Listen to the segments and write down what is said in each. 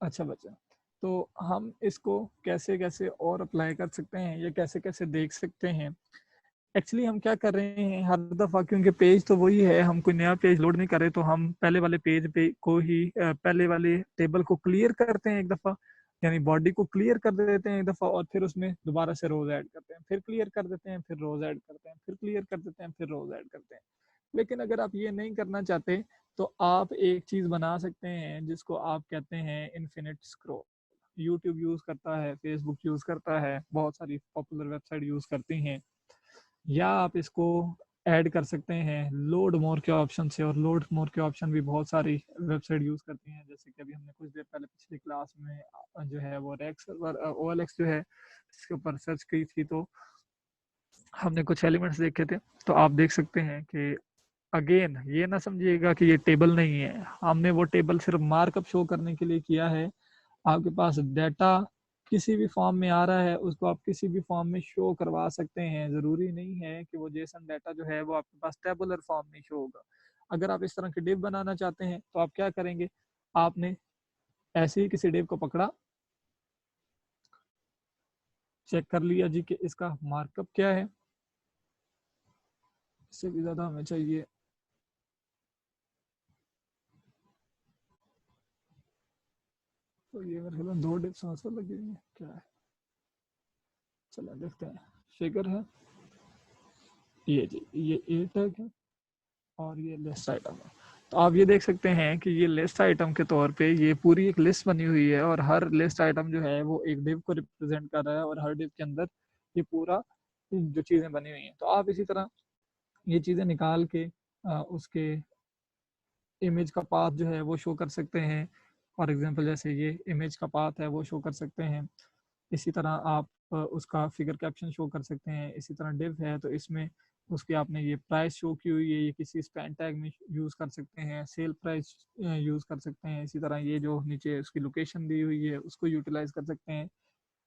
अच्छा बचा। तो हम इसको कैसे कैसे और अप्लाई कर सकते हैं या कैसे कैसे देख सकते हैं? एक्चुअली हम क्या कर रहे हैं हर दफ़ा, क्योंकि पेज तो वही है, हम कोई नया पेज लोड नहीं कर रहे, तो हम पहले वाले पेज पे को ही पहले वाले टेबल को क्लियर करते हैं एक दफ़ा, यानी बॉडी को क्लियर कर देते हैं एक दफ़ा, और फिर उसमें दोबारा से रोज ऐड करते हैं, फिर क्लियर कर देते हैं, फिर रोज ऐड करते हैं, फिर क्लियर कर देते हैं, फिर रोज ऐड करते हैं। लेकिन अगर आप ये नहीं करना चाहते तो आप एक चीज़ बना सकते हैं जिसको आप कहते हैं इन्फिनिट स्क्रॉल। यूट्यूब यूज़ करता है, फेसबुक यूज़ करता है, बहुत सारी पॉपुलर वेबसाइट यूज़ करती हैं। या आप इसको ऐड कर सकते हैं लोड मोर के ऑप्शन से, और लोड मोर के ऑप्शन भी बहुत सारी वेबसाइट यूज़ करती हैं। जैसे कि अभी हमने कुछ देर पहले पिछली क्लास में जो है वो रैक सर्वर OLX जो है इसके ऊपर सर्च की थी, तो हमने कुछ एलिमेंट्स देखे थे। तो आप देख सकते हैं कि अगेन ये ना समझिएगा कि ये टेबल नहीं है, हमने वो टेबल सिर्फ मार्कअप शो करने के लिए किया है। आपके पास डाटा किसी भी फॉर्म में आ रहा है, उसको आप किसी भी फॉर्म में शो करवा सकते हैं। ज़रूरी नहीं है कि वो जेसन डाटा जो है वो आपके पास टेबुलर फॉर्म में शो होगा। अगर आप इस तरह के डिव बनाना चाहते हैं तो आप क्या करेंगे, आपने ऐसे ही किसी डिव को पकड़ा, चेक कर लिया जी कि इसका मार्कअप क्या है। इससे भी ज़्यादा हमें चाहिए, तो ये मेरे ख्याल में 2 डिव्स आंसर लगी हुई है, क्या है, चलो देखते हैं। फिगर है ये जी, ये ए टैग है और ये लिस्ट आइटम है। तो आप ये देख सकते हैं कि ये लिस्ट आइटम के तौर पे ये पूरी एक लिस्ट बनी हुई है, और हर लिस्ट आइटम जो है वो एक डिव को रिप्रेजेंट कर रहा है, और हर डिव के अंदर ये पूरा जो चीज़ें बनी हुई हैं। तो आप इसी तरह ये चीज़ें निकाल के उसके इमेज का पाथ जो है वो शो कर सकते हैं। फॉर एग्जांपल जैसे ये इमेज का पाथ है वो शो कर सकते हैं। इसी तरह आप उसका फिगर कैप्शन शो कर सकते हैं। इसी तरह डिव है तो इसमें उसकी आपने ये प्राइस शो की हुई है, ये किसी स्पैन टैग में यूज़ कर सकते हैं, सेल प्राइस यूज़ कर सकते हैं। इसी तरह ये जो नीचे उसकी लोकेशन दी हुई है उसको यूटिलाइज कर सकते हैं।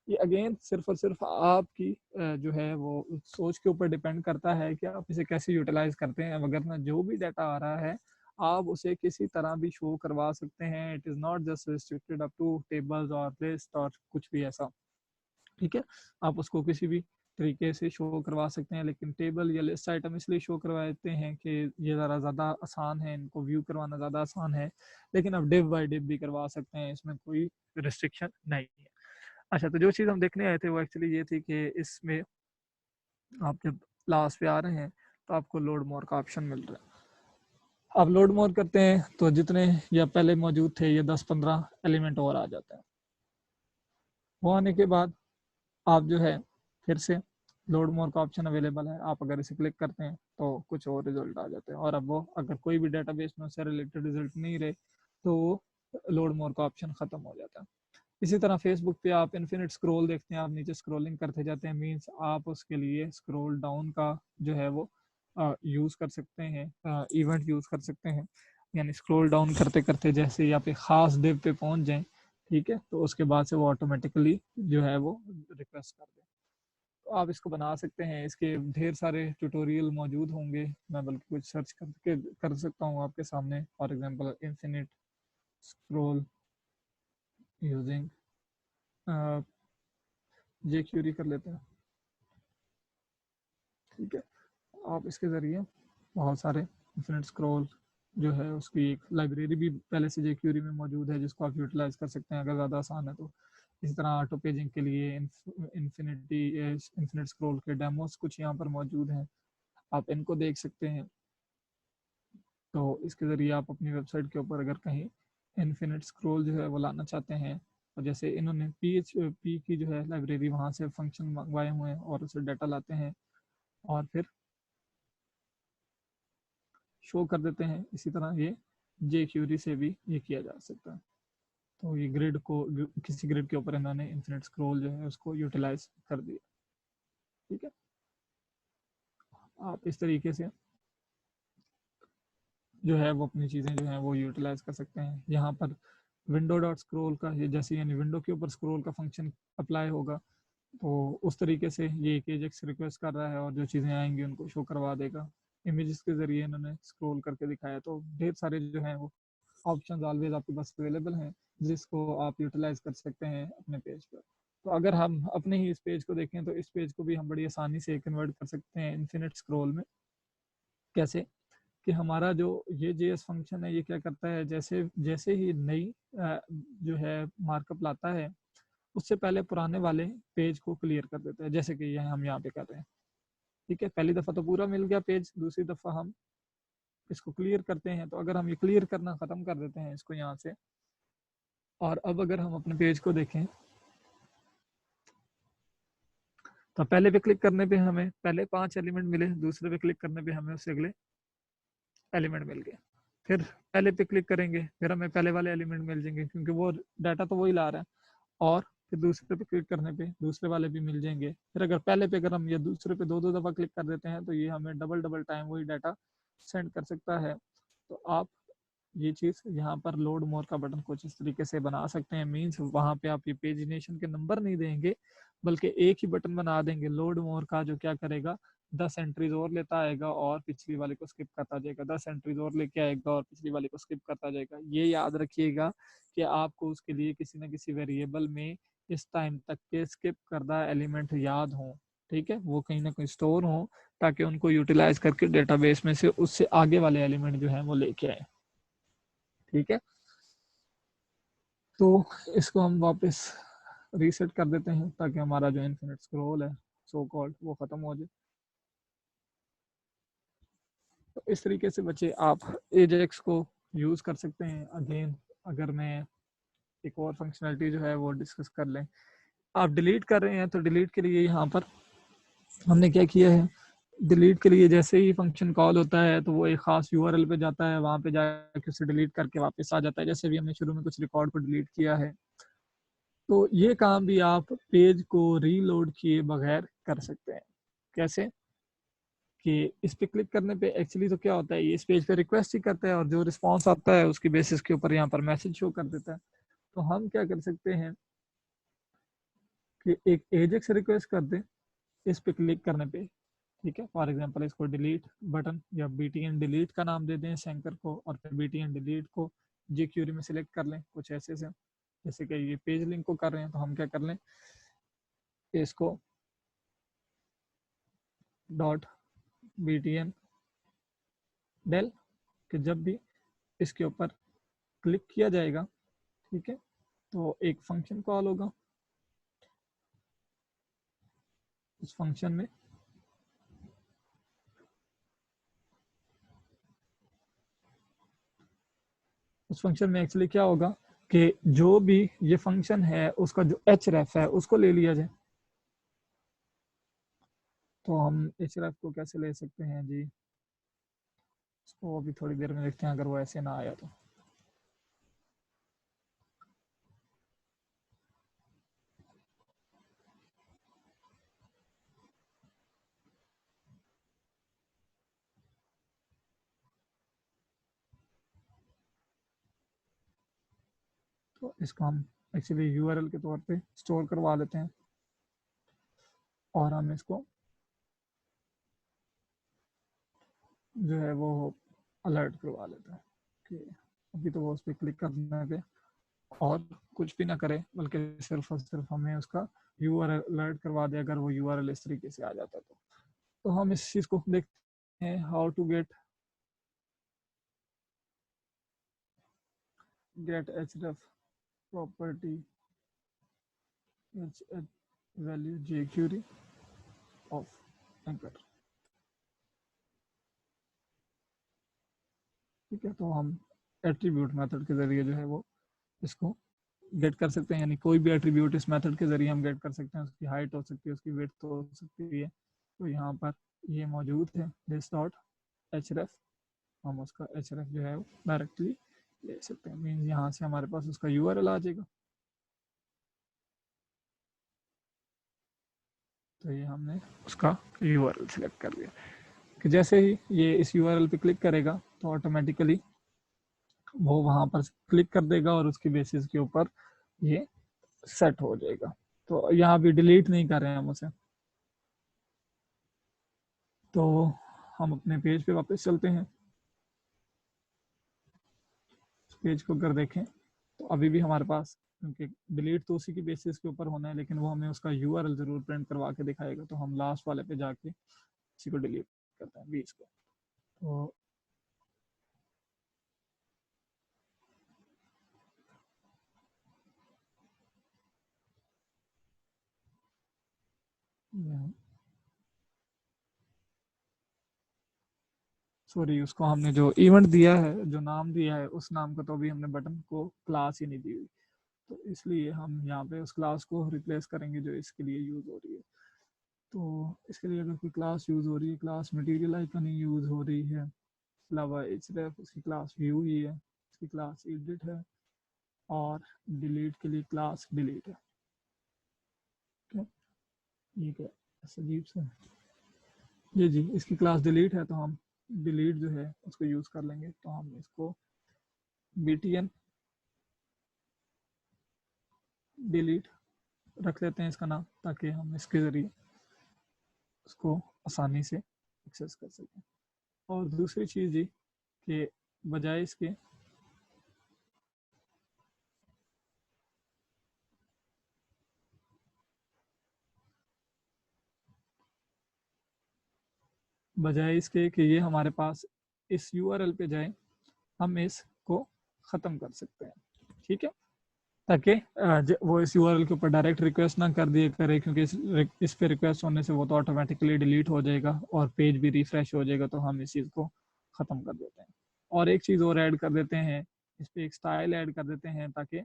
ये अगेन सिर्फ और सिर्फ आपकी जो है वो सोच के ऊपर डिपेंड करता है कि आप इसे कैसे यूटिलाइज करते हैं। अगर ना जो भी डाटा आ रहा है आप उसे किसी तरह भी शो करवा सकते हैं। It is not just restricted up to tables और लिस्ट और कुछ भी ऐसा, ठीक है। आप उसको किसी भी तरीके से शो करवा सकते हैं, लेकिन टेबल या लिस्ट आइटम इसलिए शो करवाते हैं कि ये ज़रा ज़्यादा आसान है, इनको व्यू करवाना ज़्यादा आसान है। लेकिन आप डिव बाय डिव भी करवा सकते हैं, इसमें कोई रिस्ट्रिक्शन नहीं है। अच्छा, तो जो चीज़ हम देखने आए थे वो एक्चुअली ये थी कि इसमें आप जब लास्ट पे आ रहे हैं तो आपको लोड मोर का ऑप्शन मिल रहा है। आप लोड मोर करते हैं तो जितने या पहले मौजूद थे ये 10-15 एलिमेंट और आ जाते हैं। वो आने के बाद आप जो है फिर से लोड मोर का ऑप्शन अवेलेबल है, आप अगर इसे क्लिक करते हैं तो कुछ और रिजल्ट आ जाते हैं। और अब वो अगर कोई भी डेटाबेस में उससे रिलेटेड रिजल्ट नहीं रहे तो वो लोड मोर का ऑप्शन ख़त्म हो जाता है। इसी तरह फेसबुक पे आप इन्फिनिट स्क्रॉल देखते हैं, आप नीचे स्क्रॉलिंग करते जाते हैं, मीन्स आप उसके लिए स्क्रॉल डाउन का जो है वो यूज़ कर सकते हैं, इवेंट यूज़ कर सकते हैं। यानी स्क्रॉल डाउन करते करते जैसे ही आप एक ख़ास डिव पे पहुंच जाएं, ठीक है, तो उसके बाद से वो ऑटोमेटिकली जो है वो रिक्वेस्ट कर दें। तो आप इसको बना सकते हैं, इसके ढेर सारे ट्यूटोरियल मौजूद होंगे, मैं बल्कि कुछ सर्च करके कर सकता हूँ आपके सामने। For example infinite scroll using jQuery कर लेते हैं, ठीक है। आप इसके ज़रिए बहुत सारे इन्फिनिट स्क्रॉल जो है उसकी एक लाइब्रेरी भी पहले से जे क्यूरी में मौजूद है जिसको आप यूटिलाइज कर सकते हैं अगर ज़्यादा आसान है तो। इसी तरह ऑटो पेजिंग के लिए इन्फिनिट स्क्रॉल के डेमोस कुछ यहाँ पर मौजूद हैं, आप इनको देख सकते हैं। तो इसके ज़रिए आप अपनी वेबसाइट के ऊपर अगर कहीं इन्फिनिट स्क्रॉल जो है वो लाना चाहते हैं, और जैसे इन्होंने PHP की जो है लाइब्रेरी वहाँ से फंक्शन मंगवाए हुए हैं और उसे डाटा लाते हैं और फिर शो कर देते हैं। इसी तरह ये जे क्यूरी से भी ये किया जा सकता है। तो ये ग्रिड को किसी ग्रिड के ऊपर इन्होंने इन्फिनिट स्क्रॉल जो है उसको यूटिलाइज कर दिया, ठीक है। आप इस तरीके से जो है वो अपनी चीज़ें जो हैं वो यूटिलाइज कर सकते हैं। यहाँ पर विंडो डॉट स्क्रोल का ये जैसे यानी विंडो के ऊपर स्क्रोल का फंक्शन अप्लाई होगा, तो उस तरीके से ये एक एजेक्स रिक्वेस्ट कर रहा है और जो चीज़ें आएंगी उनको शो करवा देगा। इमेजेस के ज़रिए इन्होंने स्क्रॉल करके दिखाया, तो ढेर सारे जो हैं वो ऑप्शंस ऑलवेज आपके पास अवेलेबल हैं जिसको आप यूटिलाइज कर सकते हैं अपने पेज पर। तो अगर हम अपने ही इस पेज को देखें तो इस पेज को भी हम बड़ी आसानी से कन्वर्ट कर सकते हैं इन्फिनिट स्क्रॉल में। कैसे कि हमारा जो ये JS फंक्शन है ये क्या करता है, जैसे जैसे ही नई जो है मार्कअप लाता है उससे पहले पुराने वाले पेज को क्लियर कर देता है, जैसे कि ये हम यहाँ पे कर रहे हैं। ठीक है, पहली दफ़ा तो पूरा मिल गया पेज, दूसरी दफ़ा हम इसको क्लियर करते हैं। तो अगर हम ये क्लियर करना ख़त्म कर देते हैं इसको यहाँ से, और अब अगर हम अपने पेज को देखें तो पहले पे क्लिक करने पे हमें पहले 5 एलिमेंट मिले, दूसरे पे क्लिक करने पे हमें उससे अगले एलिमेंट मिल गए। फिर पहले पे क्लिक करेंगे फिर हमें पहले वाले एलिमेंट मिल जाएंगे क्योंकि वो डाटा तो वही ला रहा है। और फिर दूसरे पे क्लिक करने पे दूसरे वाले भी मिल जाएंगे। फिर अगर पहले पे अगर हम ये दूसरे पे दो दो दफ़ा क्लिक कर देते हैं तो ये हमें डबल डबल टाइम वही डाटा सेंड कर सकता है। तो आप ये चीज़ यहाँ पर लोड मोर का बटन कुछ इस तरीके से बना सकते हैं। मीन्स वहाँ पे आप ये पेजिनेशन के नंबर नहीं देंगे बल्कि एक ही बटन बना देंगे लोड मोर का, जो क्या करेगा 10 एंट्रीज और लेता आएगा और पिछली वाले को स्किप करता जाएगा, 10 एंट्रीज और लेके आएगा और पिछली वाले को स्किप करता जाएगा। ये याद रखिएगा कि आपको उसके लिए किसी न किसी वेरिएबल में इस टाइम तक के स्किप करदा एलिमेंट याद हो। ठीक है, वो कहीं ना कहीं स्टोर हो ताकि उनको यूटिलाइज करके डेटाबेस में से उससे आगे वाले एलिमेंट जो है वो लेके आए। ठीक है, तो इसको हम वापस रीसेट कर देते हैं ताकि हमारा जो इन्फिनिट स्क्रॉल है सो कॉल्ड वो ख़त्म हो जाए। तो इस तरीके से बच्चे आप एजेक्स को यूज़ कर सकते हैं। अगेन अगर मैं एक और फंक्शनलिटी जो है वो डिस्कस कर लें, आप डिलीट कर रहे हैं तो डिलीट के लिए यहाँ पर हमने क्या किया है, डिलीट के लिए जैसे ही फंक्शन कॉल होता है तो वो एक ख़ास यूआरएल पे जाता है, वहाँ पे जाके उसे डिलीट करके वापस आ जाता है, जैसे भी हमने शुरू में कुछ रिकॉर्ड को डिलीट किया है। तो ये काम भी आप पेज को रीलोड किए बगैर कर सकते हैं। कैसे कि इस पे क्लिक करने पे एक्चुअली तो क्या होता है, ये इस पेज पे रिक्वेस्ट ही करता है और जो रिस्पांस आता है उसकी बेसिस के ऊपर यहाँ पर मैसेज शो कर देता है। तो हम क्या कर सकते हैं कि एक एजेक्स रिक्वेस्ट कर दें इस पे क्लिक करने पे। ठीक है, फॉर एग्जांपल इसको डिलीट बटन या BTN डिलीट का नाम दे दें सेंकर को, और फिर BTN डिलीट को jQuery में सिलेक्ट कर लें कुछ ऐसे से। जैसे कि ये पेज लिंक को कर रहे हैं तो हम क्या कर लें, इसको डॉट BTN डेल कि जब भी इसके ऊपर क्लिक किया जाएगा, ठीक है, तो एक फंक्शन कॉल होगा। उस फंक्शन में एक्चुअली क्या होगा कि जो भी ये फंक्शन है उसका जो href है उसको ले लिया जाए। तो हम href को कैसे ले सकते हैं जी, इसको अभी थोड़ी देर में देखते हैं अगर वो ऐसे ना आया तो इसको हम एक्चुअली यूआरएल के तौर पे स्टोर करवा लेते हैं और हम इसको जो है वो अलर्ट करवा लेते हैं कि अभी तो वो उस पर क्लिक करने पे और कुछ भी ना करे बल्कि सिर्फ और सिर्फ हमें उसका यूआरएल अलर्ट करवा दे अगर वो यूआरएल इस तरीके से आ जाता है। तो हम इस चीज़ को देखते हैं, how to get href property value jQuery of anchor. ठीक है, तो हम एट्रीब्यूट मेथड के जरिए जो है वो इसको गेट कर सकते हैं, यानी कोई भी एट्रीब्यूट इस मेथड के जरिए हम गेट कर सकते हैं। उसकी हाइट हो सकती है, उसकी विड्थ हो सकती है। तो यहाँ पर ये मौजूद है दिस डॉट href, हम उसका href जो है डायरेक्टली ले सकते हैं। मीन्स यहाँ से हमारे पास उसका यूआरएल आ जाएगा। तो ये हमने उसका यूआरएल सेलेक्ट कर लिया कि जैसे ही ये इस यूआरएल पे क्लिक करेगा तो ऑटोमेटिकली वो वहाँ पर क्लिक कर देगा और उसकी बेसिस के ऊपर ये सेट हो जाएगा। तो यहाँ भी डिलीट नहीं कर रहे हैं हम उसे। तो हम अपने पेज पे वापस चलते हैं। पेज को अगर देखें तो अभी भी हमारे पास, क्योंकि डिलीट तो उसी की बेसिस के ऊपर होना है, लेकिन वो हमें उसका यूआरएल जरूर प्रिंट करवा के दिखाएगा। तो हम लास्ट वाले पे जाके इसी को डिलीट करते हैं 20 को। तो सॉरी, उसको हमने जो इवेंट दिया है, जो नाम दिया है, उस नाम का तो अभी हमने बटन को क्लास ही नहीं दी हुई, तो इसलिए हम यहाँ पे उस क्लास को रिप्लेस करेंगे जो इसके लिए यूज हो रही है। तो इसके लिए अगर कोई क्लास यूज हो रही है, क्लास मटेरियल आइकन ही यूज हो रही है, अलावा href उसकी क्लास व्यू ही है, उसकी क्लास एडिट है, और डिलीट के लिए क्लास डिलीट है। क्या ये क्या अजीब सा है? ये जी इसकी क्लास डिलीट है, तो हम डिलीट जो है उसको यूज कर लेंगे। तो हम इसको btn डिलीट रख लेते हैं इसका नाम, ताकि हम इसके ज़रिए उसको आसानी से एक्सेस कर सकें। और दूसरी चीज़ जी कि बजाय इसके कि ये हमारे पास इस यूआरएल पे जाए, हम इसको ख़त्म कर सकते हैं। ठीक है, ताकि वो इस यूआरएल के ऊपर डायरेक्ट रिक्वेस्ट ना कर दिए करे, क्योंकि इस पे रिक्वेस्ट होने से वो तो ऑटोमेटिकली डिलीट हो जाएगा और पेज भी रिफ्रेश हो जाएगा। तो हम इस चीज़ को ख़त्म कर देते हैं। और एक चीज़ और ऐड कर देते हैं, इस पर एक स्टाइल ऐड कर देते हैं, ताकि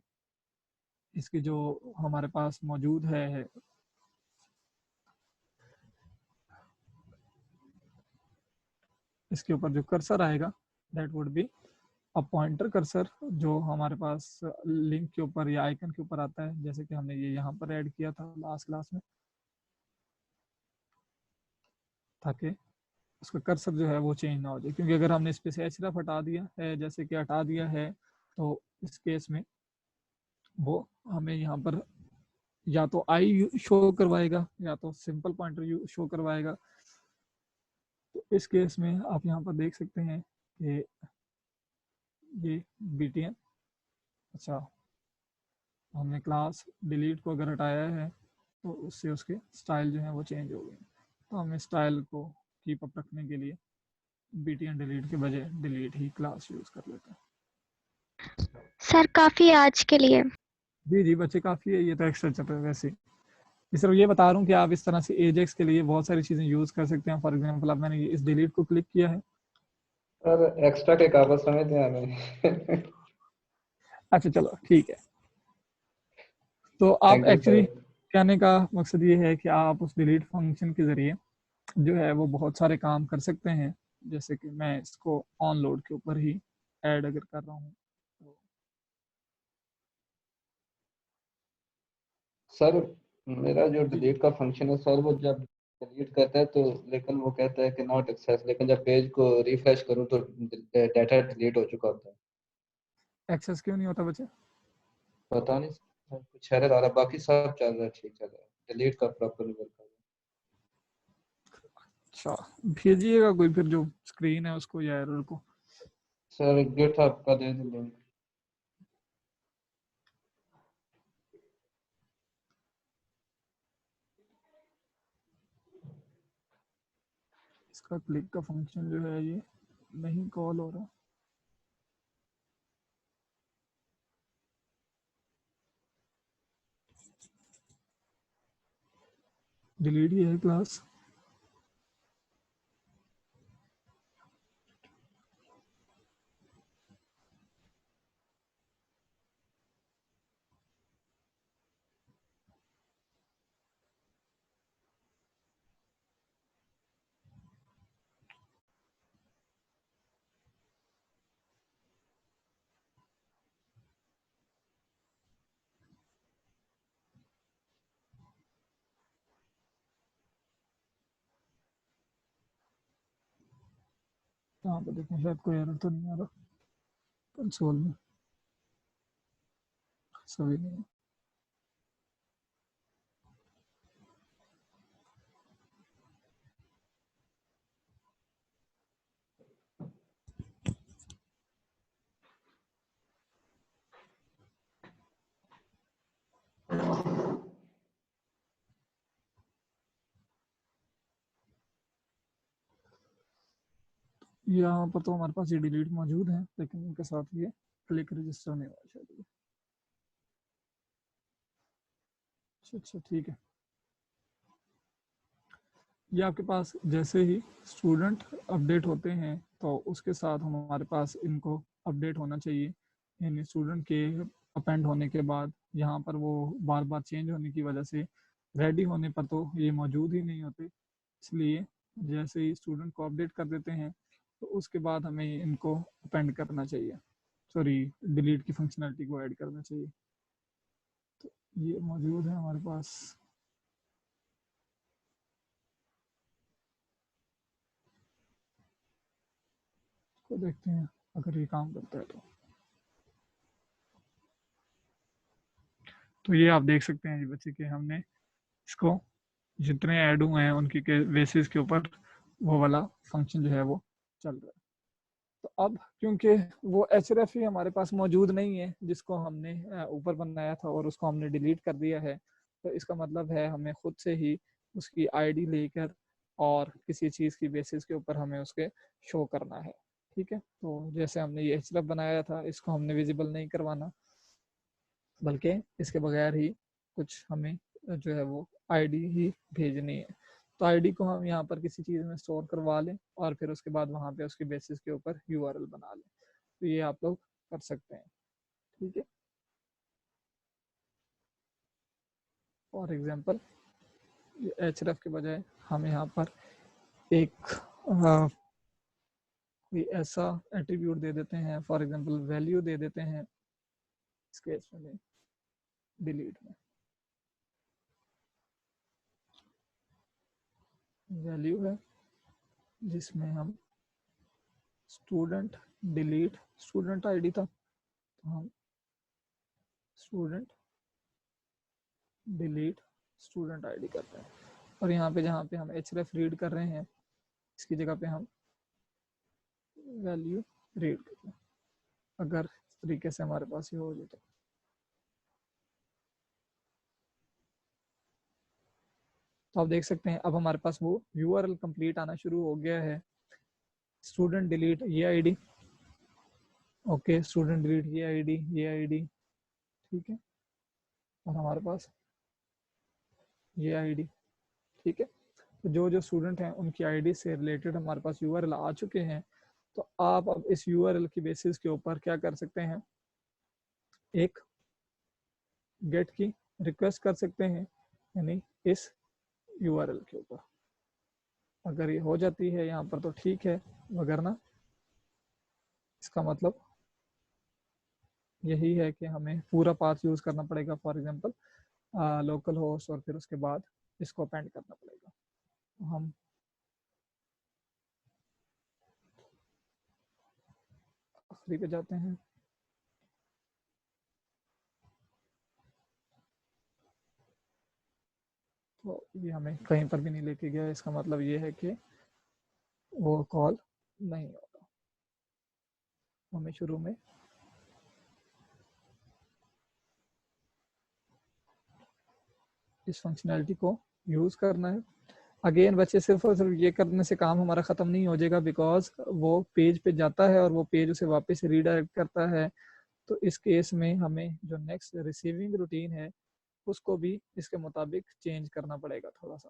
इसकी जो हमारे पास मौजूद है इसके ऊपर जो कर्सर आएगा, that would be a pointer cursor, जो हमारे पास लिंक के ऊपर या आइकन के ऊपर आता है, जैसे कि हमने ये यहाँ पर ऐड किया था लास्ट क्लास में, ताकि उसका कर्सर जो है वो चेंज ना हो जाए। क्योंकि अगर हमने इस पे से href हटा दिया है, जैसे कि हटा दिया है, तो इस केस में वो हमें यहाँ पर या तो आई शो करवाएगा या तो सिंपल पॉइंटर शो करवाएगा। तो इस केस में आप यहाँ पर देख सकते हैं कि ये btn, अच्छा, हमने क्लास डिलीट को अगर हटाया है तो उससे उसके स्टाइल जो है वो चेंज हो गए। तो हमें स्टाइल को कीप अप रखने के लिए btn डिलीट के बजाय डिलीट ही क्लास यूज कर लेते हैं। सर काफ़ी है आज के लिए। जी जी बच्चे काफ़ी है, ये तो एक्स्ट्रा चल रहा है वैसे। इस तरह ये बता रहा हूँ कि आप इस तरह से एजेक्स के लिए बहुत सारी चीज़ें यूज़ कर सकते हैं। फॉर एग्जांपल अब मैंने इस डिलीट को क्लिक किया है। सर एक्स्ट्रा के कागज समझ नहीं आ रहे। अच्छा चलो ठीक है। तो आप थैंक यू एक्चुअली सर। कहने का मकसद ये है कि आप उस डिलीट फंक्शन के ज़रिए जो है वो बहुत सारे काम कर सकते हैं। जैसे कि मैं इसको ऑन लोड के ऊपर ही ऐड अगर कर रहा हूँ तो सर मेरा जो जी जी डिलीट का फंक्शन है सर, वो जब डिलीट करता है तो लेकिन वो कहता है कि नॉट एक्सेस, लेकिन जब पेज को रिफ्रेश करूं तो डाटा डिलीट हो चुका होता है। एक्सेस क्यों नहीं होता बच्चे? पता नहीं सर, कुछ एरर आ रहा है, बाकी सब चल रहा है, ठीक चल रहा है, डिलीट का प्रॉपर नहीं वर्क कर रहा। अच्छा, भेजिएगा कोई फिर जो स्क्रीन है उसको या एरर को। सर गिटहब का दे दें लिंक। इसका क्लिक का फंक्शन जो है ये नहीं कॉल हो रहा। डिलीट ही है क्लास। यहाँ पर देखें, शायद कोई एरर तो नहीं आ रहा कंसोल में, सभी नहीं। यहाँ पर तो हमारे पास ये डिलीट मौजूद है, लेकिन इनके साथ ये क्लिक रजिस्टर नहीं हुआ शायद। अच्छा अच्छा ठीक है। ये आपके पास जैसे ही स्टूडेंट अपडेट होते हैं तो उसके साथ हमारे पास इनको अपडेट होना चाहिए, यानी स्टूडेंट के अपेंड होने के बाद यहाँ पर वो बार बार चेंज होने की वजह से रेडी होने पर तो ये मौजूद ही नहीं होते। इसलिए जैसे ही स्टूडेंट को अपडेट कर देते हैं तो उसके बाद हमें इनको अपेंड करना चाहिए, सॉरी डिलीट की फंक्शनलिटी को ऐड करना चाहिए। तो ये मौजूद है हमारे पास। तो देखते हैं अगर ये काम करता है तो ये आप देख सकते हैं जी बच्चे कि हमने इसको जितने ऐड हुए हैं उनकी के बेसिस के ऊपर वो वाला फंक्शन जो है वो चल रहा है। तो अब क्योंकि वो एच ही हमारे पास मौजूद नहीं है जिसको हमने ऊपर बनाया था और उसको हमने डिलीट कर दिया है, तो इसका मतलब है हमें खुद से ही उसकी आईडी लेकर और किसी चीज़ की बेसिस के ऊपर हमें उसके शो करना है। ठीक है, तो जैसे हमने ये एच बनाया था इसको हमने विजिबल नहीं करवाना, बल्कि इसके बगैर ही कुछ हमें जो है वो आईडी ही भेजनी है। तो आईडी को हम यहाँ पर किसी चीज़ में स्टोर करवा लें और फिर उसके बाद वहाँ पे उसके बेसिस के ऊपर यूआरएल बना लें। तो ये आप लोग कर सकते हैं। ठीक है, फॉर एग्जांपल एच के बजाय हम यहाँ पर एक कोई ऐसा एट्रीब्यूट दे देते हैं, फॉर एग्जांपल वैल्यू दे देते हैं इस केस में डिलीट में। वैल्यू है जिसमें हम स्टूडेंट डिलीट स्टूडेंट आईडी था तो हम स्टूडेंट डिलीट स्टूडेंट आईडी करते हैं, और यहाँ पे जहाँ पे हम href रीड कर रहे हैं इसकी जगह पे हम वैल्यू रीड करते हैं। अगर इस तरीके से हमारे पास ये हो जाए तो आप देख सकते हैं अब हमारे पास वो यूआरएल कंप्लीट आना शुरू हो गया है। स्टूडेंट डिलीट ये आईडी, ओके स्टूडेंट डिलीट ये आईडी, ठीक है, और हमारे पास ये आईडी। ठीक है, तो जो जो स्टूडेंट हैं उनकी आईडी से रिलेटेड हमारे पास यूआरएल आ चुके हैं। तो आप अब इस यूआरएल की बेसिस के ऊपर क्या कर सकते हैं, एक गेट की रिक्वेस्ट कर सकते हैं, यानी इस यूआरएल के ऊपर। अगर ये हो जाती है यहाँ पर तो ठीक है, वगरना इसका मतलब यही है कि हमें पूरा पाथ यूज करना पड़ेगा, फॉर एग्जांपल लोकल होस्ट, और फिर उसके बाद इसको अपेंड करना पड़ेगा। तो हम आखिरी पे जाते हैं। तो ये हमें कहीं पर भी नहीं लेके गया, इसका मतलब ये है कि वो कॉल नहीं होगा। हमें शुरू में इस फंक्शनैलिटी को यूज़ करना है। अगेन बच्चे सिर्फ और सिर्फ ये करने से काम हमारा ख़त्म नहीं हो जाएगा, बिकॉज वो पेज पे जाता है और वो पेज उसे वापस रीडायरेक्ट करता है। तो इस केस में हमें जो नेक्स्ट रिसीविंग रूटीन है उसको भी इसके मुताबिक चेंज करना पड़ेगा थोड़ा सा।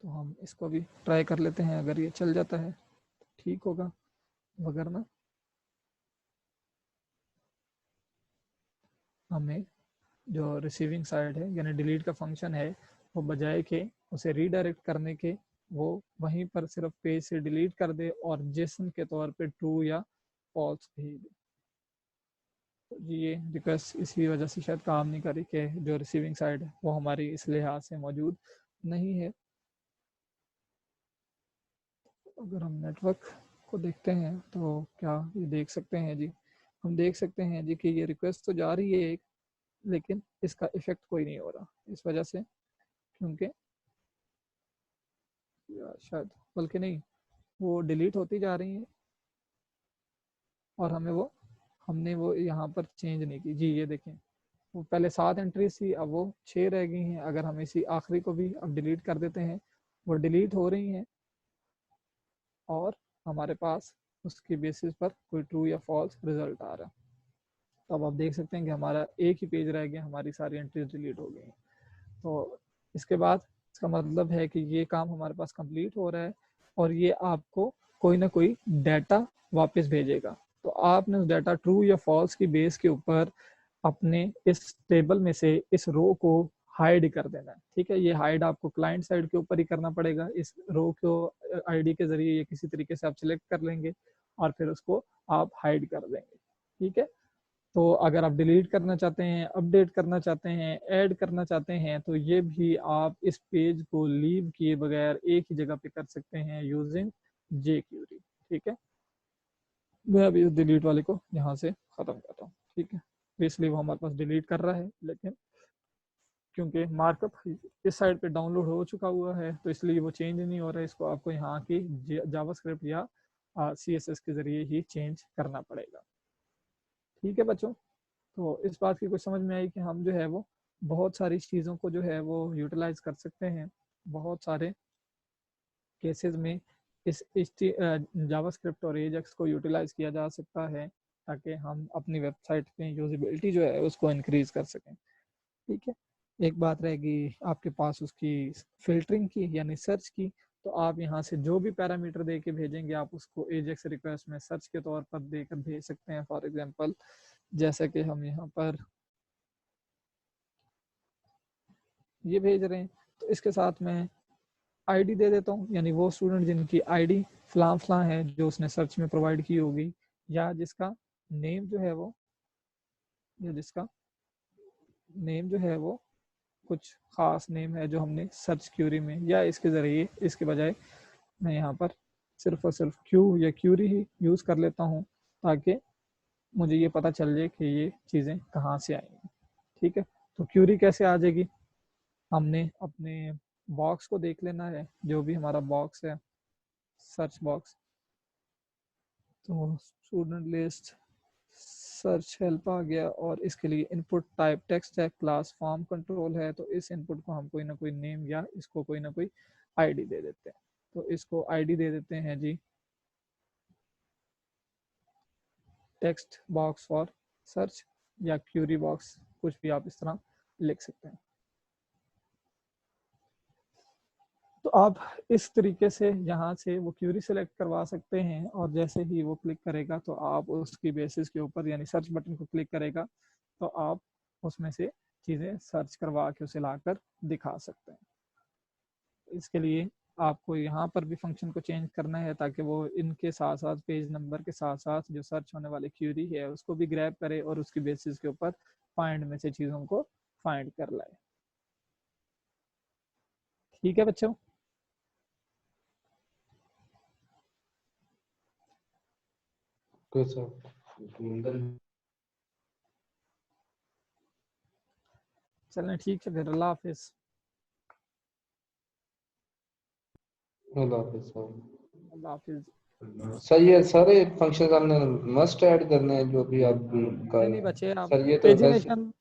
तो हम इसको भी ट्राई कर लेते हैं, अगर ये चल जाता है तो ठीक होगा, वगरना हमें जो रिसीविंग साइड है यानी डिलीट का फंक्शन है वो बजाय के उसे रीडायरेक्ट करने के वो वहीं पर सिर्फ पेज से डिलीट कर दे और जेसन के तौर पे ट्रू या फॉल्स भेज दे। तो ये रिक्वेस्ट इसी वजह से शायद काम नहीं करी कि जो रिसीविंग साइड है वो हमारी इस लिहाज से मौजूद नहीं है। अगर हम नेटवर्क को देखते हैं तो क्या ये देख सकते हैं जी, हम देख सकते हैं जी कि ये रिक्वेस्ट तो जा रही है एक, लेकिन इसका इफेक्ट कोई नहीं हो रहा इस वजह से, क्योंकि शायद बल्कि नहीं, वो डिलीट होती जा रही हैं और हमने वो यहाँ पर चेंज नहीं की जी। ये देखें वो पहले 7 एंट्रीज थी, अब वो 6 रह गई हैं। अगर हम इसी आखिरी को भी अब डिलीट कर देते हैं, वो डिलीट हो रही हैं और हमारे पास उसकी बेसिस पर कोई ट्रू या फॉल्स रिजल्ट आ रहा है। तो अब आप देख सकते हैं कि हमारा एक ही पेज रह गया, हमारी सारी एंट्रीज डिलीट हो गई हैं। तो इसके बाद इसका मतलब है कि ये काम हमारे पास कंप्लीट हो रहा है और ये आपको कोई ना कोई डाटा वापस भेजेगा। तो आपने उस डाटा ट्रू या फॉल्स की बेस के ऊपर अपने इस टेबल में से इस रो को हाइड कर देना है। ठीक है, ये हाइड आपको क्लाइंट साइड के ऊपर ही करना पड़ेगा। इस रो को आईडी के जरिए ये किसी तरीके से आप सिलेक्ट कर लेंगे और फिर उसको आप हाइड कर देंगे। ठीक है, तो अगर आप डिलीट करना चाहते हैं, अपडेट करना चाहते हैं, ऐड करना चाहते हैं, तो ये भी आप इस पेज को लीव किए बगैर एक ही जगह पे कर सकते हैं यूजिंग jQuery। ठीक है, मैं अभी इस डिलीट वाले को यहाँ से ख़त्म करता हूँ। ठीक है, इसलिए वो हमारे पास डिलीट कर रहा है, लेकिन क्योंकि मार्कअप इस साइड पे डाउनलोड हो चुका हुआ है तो इसलिए वो चेंज नहीं हो रहा है। इसको आपको यहाँ की जावास्क्रिप्ट या CSS के ज़रिए ही चेंज करना पड़ेगा। ठीक है बच्चों, तो इस बात की कुछ समझ में आई कि हम जो है वो बहुत सारी चीज़ों को जो है वो यूटिलाइज कर सकते हैं। बहुत सारे केसेस में इस जावास्क्रिप्ट और एजाक्स को यूटिलाइज किया जा सकता है ताकि हम अपनी वेबसाइट में यूजिबिलिटी जो है उसको इंक्रीज कर सकें। ठीक है, एक बात रहेगी आपके पास उसकी फिल्टरिंग की यानी सर्च की। तो आप यहाँ से जो भी पैरामीटर दे के भेजेंगे आप उसको एजेक्स रिक्वेस्ट में सर्च के तौर पर देकर भेज सकते हैं। फॉर एग्जांपल जैसे कि हम यहाँ पर ये भेज रहे हैं तो इसके साथ मैं आईडी दे देता हूँ, यानी वो स्टूडेंट जिनकी आईडी फलां फलां है जो उसने सर्च में प्रोवाइड की होगी, या जिसका नेम जो है वो कुछ खास नेम है जो हमने सर्च क्यूरी में, या इसके ज़रिए इसके बजाय मैं यहाँ पर सिर्फ और सिर्फ क्यू या क्यूरी ही यूज़ कर लेता हूँ ताकि मुझे ये पता चल जाए कि ये चीज़ें कहाँ से आई हैं। ठीक है, तो क्यूरी कैसे आ जाएगी, हमने अपने बॉक्स को देख लेना है, जो भी हमारा बॉक्स है सर्च बॉक्स। तो स्टूडेंट लिस्ट सर्च हेल्प आ गया और इसके लिए इनपुट टाइप टेक्स्ट है, क्लास फॉर्म कंट्रोल है। तो इस इनपुट को हम कोई ना कोई नेम या इसको कोई ना कोई आईडी दे देते हैं। तो इसको आईडी दे देते हैं जी टेक्स्ट बॉक्स फॉर सर्च या क्यूरी बॉक्स, कुछ भी आप इस तरह लिख सकते हैं। तो आप इस तरीके से यहाँ से वो क्यूरी सेलेक्ट करवा सकते हैं और जैसे ही वो क्लिक करेगा तो आप उसकी बेसिस के ऊपर यानी सर्च बटन को क्लिक करेगा तो आप उसमें से चीज़ें सर्च करवा के उसे लाकर दिखा सकते हैं। इसके लिए आपको यहाँ पर भी फंक्शन को चेंज करना है ताकि वो इनके साथ साथ पेज नंबर के साथ साथ जो सर्च होने वाली क्यूरी है उसको भी ग्रैब करे और उसकी बेसिस के ऊपर फाइंड में से चीज़ों को फाइंड कर लाए। ठीक है बच्चों, चलें ठीक है फिर, अल्लाह हाफिज़। अल्लाह हाफिज़। सर ये सारे फंक्शंस हमने मस्ट ऐड करने हैं जो भी आप नहीं बच्चे, आप सर ये तो पेजिनेशन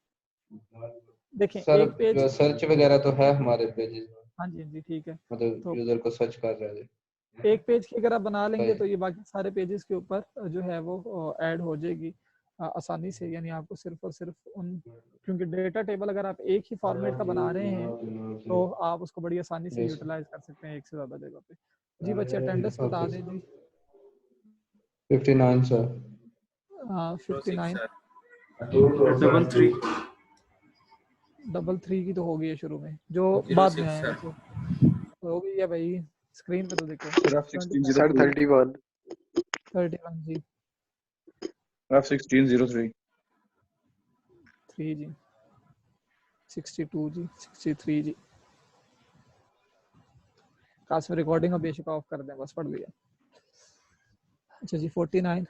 देखें, सर एक पेज, जो सर्च वगैरह तो है हमारे पेजेस में, हाँ जी ठीक है। मतलब तो यूजर को सर्च कर रहे हैं। एक पेज की अगर आप बना लेंगे सही तो ये बाकी सारे पेजेस के ऊपर जो है वो ऐड हो जाएगी आसानी से। यानी आपको सिर्फ और सिर्फ उन, क्योंकि डेटा टेबल अगर आप एक ही फॉर्मेट का बना रहे हैं तो आप उसको बड़ी आसानी से जी सर। यूटिलाइज कर सकते हैं एक से ज़्यादा जगह पे। जी बच्चे अटेंडेंस बता दें जी। 59 सर। 59 33 की तो हो गई है शुरू में, जो बाद में आए हैं बच्चों तो हो गई है भाई। स्क्रीन पे तो देखो सर 31 31 जी, 1603 3 जी, 62 जी, 63 जी। खास में रिकॉर्डिंग और बेशक ऑफ कर दें, बस पढ़ लिया। अच्छा जी 49